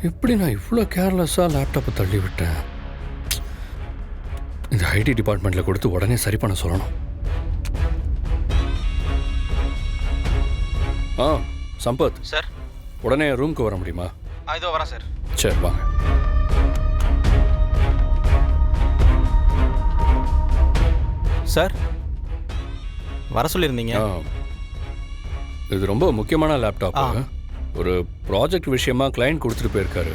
எப்படி நான் இவ்வளோ கேர்லெஸ்ஸாக லேப்டாப்பை தள்ளி விட்டேன்? இந்த ஐடி டிபார்ட்மெண்ட்டில் கொடுத்து உடனே சரி பண்ண சொல்லணும். சம்பத் சார், உடனே ரூமுக்கு வர முடியுமா? இதோ வரேன் சார். சரி வாங்க. சார், வர சொல்லியிருந்தீங்க. இது ரொம்ப முக்கியமான லேப்டாப்பு. ஒரு ப்ராஜெக்ட் விஷயமா கிளையண்ட் கொடுத்துட்டு போயிருக்காரு.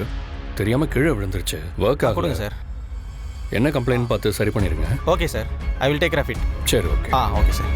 தெரியாமல் கீழே விழுந்துருச்சு. ஒர்க் கொடுங்க சார். என்ன கம்ப்ளைண்ட் பார்த்து சரி பண்ணிடுங்க. Okay sir, I will take care of it. சரி ஓகே. Okay sir.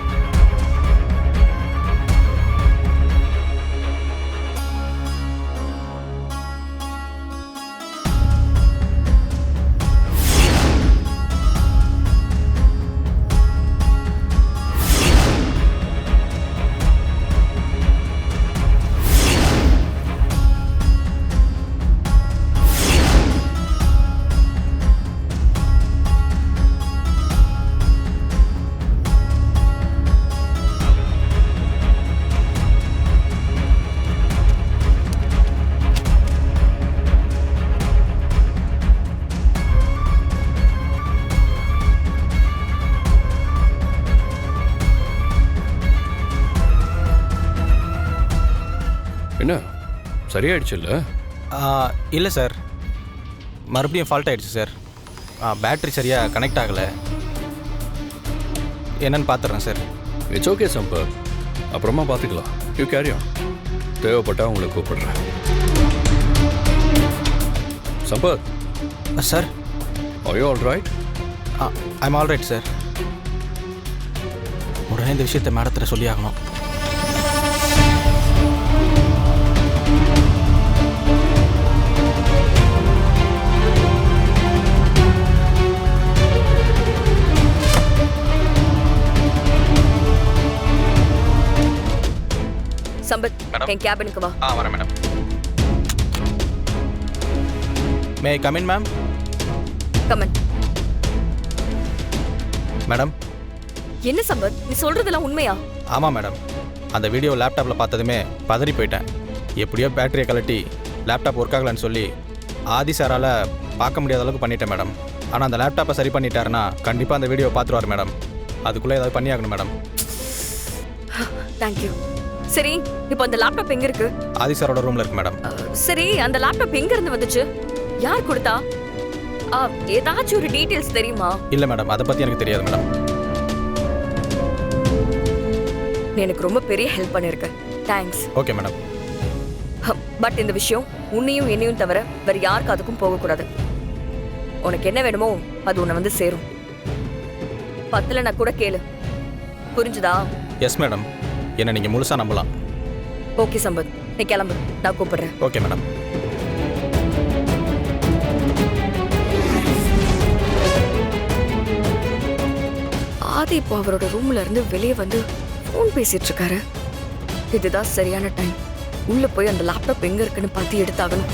என்ன சரியாயிடுச்சு இல்லை? இல்லை சார், மறுபடியும் ஃபால்ட் ஆகிடுச்சு சார். பேட்ரி சரியாக கனெக்ட் ஆகலை. என்னன்னு பார்த்துட்றேன் சார். இட்ஸ் ஓகே சம்பத், அப்புறமா பார்த்துக்கலாம். You carry on. தேவைப்பட்டா உங்களை கூப்பிடுறேன். Sampath. Sir, are you all right? I am all right sir. உடனே இந்த விஷயத்தை மேடத்தில் சொல்லி ஆகணும். சம்பத், என் கேபினுக்கு வா. வரேன் madam. May I come in ma'am? Come in. Madam. என்ன சம்பத், நீ சொல்றதெல்லாம் உண்மையா? ஆமாம் மேடம். அந்த வீடியோ லேப்டாப்பில் பார்த்ததுமே பதறி போயிட்டேன். எப்படியோ பேட்டரியை கழட்டி லேப்டாப் ஒர்க் ஆகலன்னு சொல்லி ஆதி சாரால் பார்க்க முடியாத அளவுக்கு பண்ணிட்டேன் மேடம். ஆனால் அந்த லேப்டாப்பை சரி பண்ணிட்டாருன்னா கண்டிப்பாக அந்த வீடியோவை பார்த்துருவார் மேடம். அதுக்குள்ளே ஏதாவது பண்ணி ஆகணும் மேடம். தேங்க்யூ. சரி, இப்போ அந்த லேப்டாப் எங்க இருக்கு? ஆதி சாரோட ரூம்ல இருக்கு மேடம். சரி, அந்த லேப்டாப் எங்க இருந்து வந்துச்சு? யார் கொடுத்தா? ஏதாச்சும் ஒரு டீடைல்ஸ் தெரியுமா? இல்ல மேடம், அதை பத்தி எனக்கு தெரியாது மேடம். நீ எனக்கு ரொம்ப பெரிய ஹெல்ப் பண்ணிருக்க. தேங்க்ஸ். Okay madam. பட் இந்த விஷயம் உன்னையும் என்னையும் தவிர வேற யாருக்கு அதுக்கும் போகக்கூடாது. உனக்கு என்ன வேணுமோ அது உன்னை வந்து சேரும். பத்தலன்னா கூட கேளு, புரிஞ்சுதா? எஸ் மேடம், என்ன நீங்க முழுசா நம்பலாம். ஓகே சம்பத், நீ கிளம்பு, நான் கூப்பிடுறேன். Okay madam. ஆதி இப்போ அவரோட ரூம்ல இருந்து வெளியே வந்து ஃபோன் பேசிட்டு இருக்காரு. இதுதான் சரியான டைம். உள்ள போய் அந்த லேப்டாப் எங்க இருக்குன்னு பார்த்து எடுத்தாகணும்.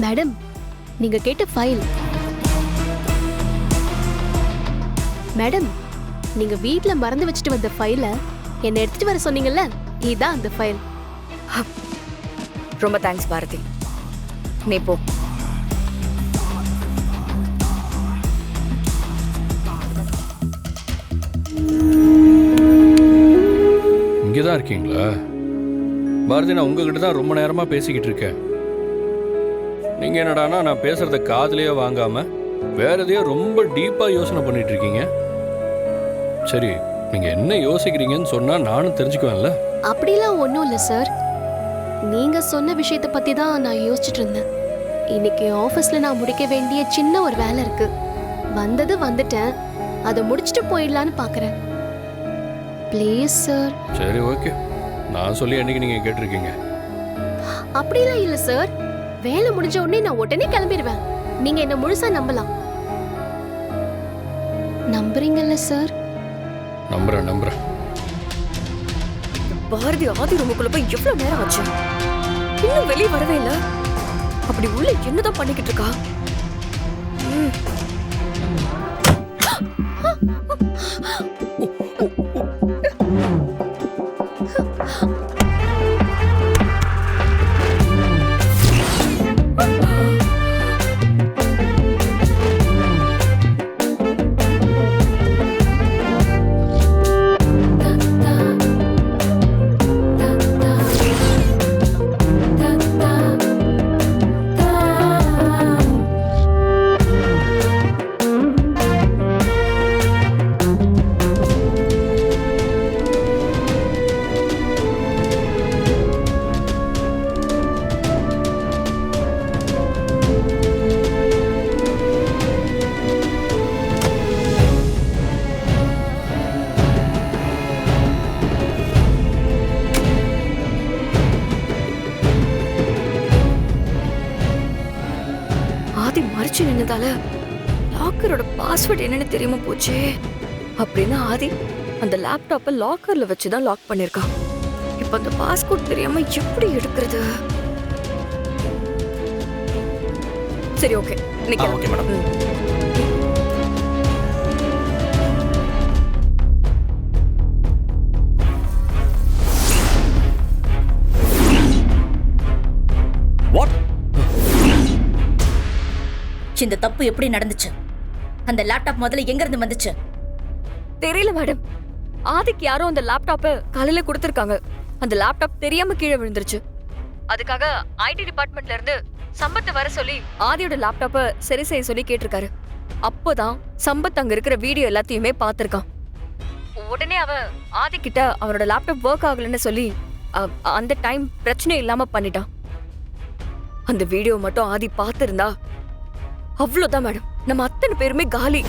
மேடம், நீங்க கேட்ட ஃபைல். மேடம், நீங்க வீட்ல மறந்து வச்சுட்டு வந்த ஃபைல என்ன எடுத்துட்டு வர சொன்னீங்கல்ல, இதான் அந்த ஃபைல். ரொம்ப தேங்க்ஸ் பாரதி. நீ போ. இங்கதான் இருக்கீங்களா? பாரதி, நான் உங்ககிட்ட தான் ரொம்ப நேரமா பேசிக்கிட்டு இருக்கேன். நீங்க என்னடானா நான் பேசுறத காதுலயே வாங்காம வேற எதையோ ரொம்ப டீப்பா யோசனை பண்ணிட்டு இருக்கீங்க. சரி, நீங்க என்ன யோசிக்கிறீங்கன்னு சொன்னா நானும் தெரிஞ்சுக்குவேன்ல. அப்படிலாம் ஒன்றும் இல்லை சார். நீங்க சொன்ன விஷயத்தை பத்தி தான் நான் யோசிச்சுட்டு இருந்தேன். இன்னைக்கு ஆஃபீஸ்ல நான் முடிக்க வேண்டிய சின்ன ஒரு வேலை இருக்கு. வந்துட்டேன். அதை முடிச்சுட்டு போயிடலான்னு பார்க்குறேன். Please sir. சரி ஓகே, நான் சொல்லி என்னைக்கு நீங்க கேட்டிருக்கீங்க? அப்படிலாம் இல்லை சார். வேலை முடிஞ்ச உடனே நான் உடனே கிளம்பிடுவேன். நீங்க என்ன முழுசா நம்பலாம். நம்புறீங்கல்ல சார்? நம்புறேன். பாரதி ஆதி ரூமுக்குள்ள போய் எவ்வளவு நேரம் ஆச்சு, இன்னும் வெளியே வரவே இல்ல. அப்படி உள்ள என்னதான் பண்ணிக்கிட்டு இருக்கா? ஆதி மறைச்சு நின்னதால லாக்கரோட பாஸ்வேர்ட் என்னன்னு தெரியாம போச்சே. அப்படின்னா ஆதி அந்த லேப்டாப்பை லாக்கர்ல வச்சுதான் லாக் பண்ணிருக்கான். இப்ப அந்த பாஸ்கோட் தெரியாம எப்படி எடுக்கிறது? சரி, ஓகே, ஓகே மேடம். வாட்? இந்த தப்பு எப்படி நடந்துச்சு? அந்த லேப்டாப் முதல்ல எங்க இருந்து வந்துச்சு? தெரியல மேடம். ஆதிக்கு யாரோ அந்த லேப்டாப்பை காலையில கொடுத்திருக்காங்க. அந்த லேப்டாப் தெரியாம கீழே விழுந்துருச்சு. அதுக்காக ஐடி டிபார்ட்மெண்ட்ல இருந்து சம்பத்தை வர சொல்லி ஆதியோட லேப்டாப்பை சரி செய்ய சொல்லி கேட்டிருக்காரு. அப்போதான் சம்பத் அங்க இருக்கிற வீடியோ எல்லாத்தையுமே பார்த்திருக்கான். உடனே அவன் ஆதி கிட்ட அவனோட லேப்டாப் ஒர்க் ஆகலன்னு சொல்லி அந்த டைம் பிரச்சனை இல்லாம பண்ணிட்டான். அந்த வீடியோ மட்டும் ஆதி பார்த்திருந்தா அவ்வளவுதான் மேடம், நம்ம அத்தனை பேருமே காலி.